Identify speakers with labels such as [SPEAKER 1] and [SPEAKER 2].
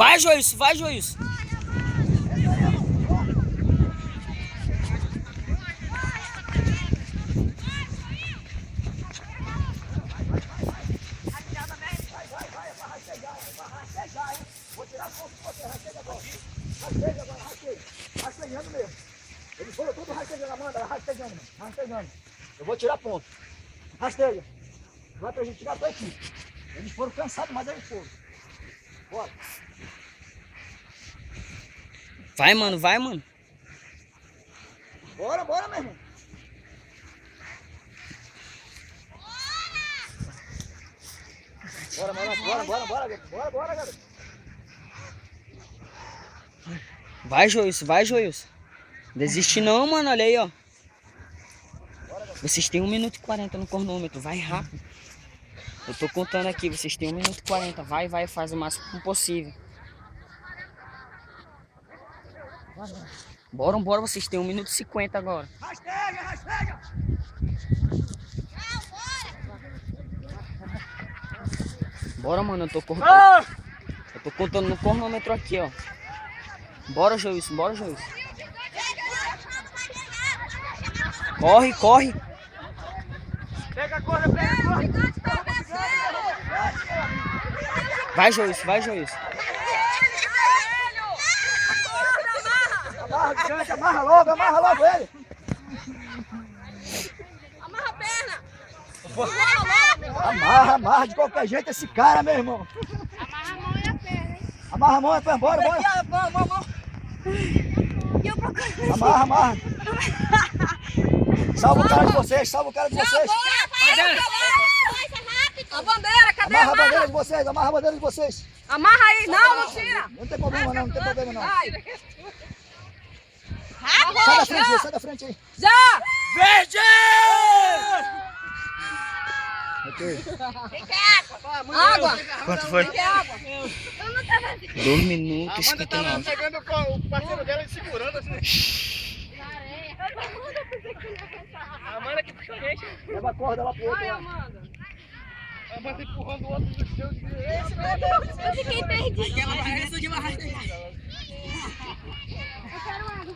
[SPEAKER 1] Vai, Joilson, vai, Joilson.
[SPEAKER 2] Vou tirar a ponta de você, rasteja agora. Rasteja agora, rasteja. Rastejando mesmo. Eles foram tudo rastejando, Amanda, rastejando, mano. Rastejando. Eu vou tirar a ponta. Rasteja. Vai pra gente tirar a tua equipe. Eles foram cansados, mas eles foram. Bora.
[SPEAKER 1] Vai, mano, vai, mano.
[SPEAKER 2] Bora, bora, meu irmão. Bora, bora, garoto.
[SPEAKER 1] Vai, Joilson, vai, Joilson. Desiste não, mano, olha aí, ó. Vocês têm 1 minuto e 40 no cronômetro, vai rápido. Eu tô contando aqui, vocês têm 1 minuto e 40, vai, faz o máximo possível. Bora, vocês têm 1 minuto e 50 agora.
[SPEAKER 2] Rasteja.
[SPEAKER 1] Bora, mano, eu tô contando no cronômetro aqui, ó. Bora, Joilson, bora, Joilson. Corre.
[SPEAKER 2] Pega, corre.
[SPEAKER 1] Vai, Joilson.
[SPEAKER 2] Amarra, gigante, amarra logo ele.
[SPEAKER 3] Amarra a perna.
[SPEAKER 2] Amarra de qualquer jeito esse cara, meu irmão.
[SPEAKER 3] Amarra a mão e a perna, hein?
[SPEAKER 2] Amarra a mão e bora.
[SPEAKER 3] E eu procuro.
[SPEAKER 2] Amarra. Salva o cara de vocês.
[SPEAKER 3] A bandeira, cadê?
[SPEAKER 2] Amarra a bandeira de vocês.
[SPEAKER 3] Amarra aí, não tira.
[SPEAKER 2] Não tem problema não.
[SPEAKER 3] Vai.
[SPEAKER 2] Sai da frente aí.
[SPEAKER 3] Já!
[SPEAKER 1] Verde!
[SPEAKER 2] Ok.
[SPEAKER 3] Água!
[SPEAKER 1] Quanto foi?
[SPEAKER 3] Água!
[SPEAKER 1] 2 minutos e 59.
[SPEAKER 4] Pegando o parceiro dela e segurando assim. A Amanda que puxou a gente.
[SPEAKER 2] Leva a corda lá pro outro.
[SPEAKER 3] Vai,
[SPEAKER 2] Lá.
[SPEAKER 3] Amanda!
[SPEAKER 4] A Amanda empurrando o outro no chão.
[SPEAKER 3] Eu fiquei perdida.
[SPEAKER 1] Aquela barreira de uma rasteira.
[SPEAKER 3] Eu quero água.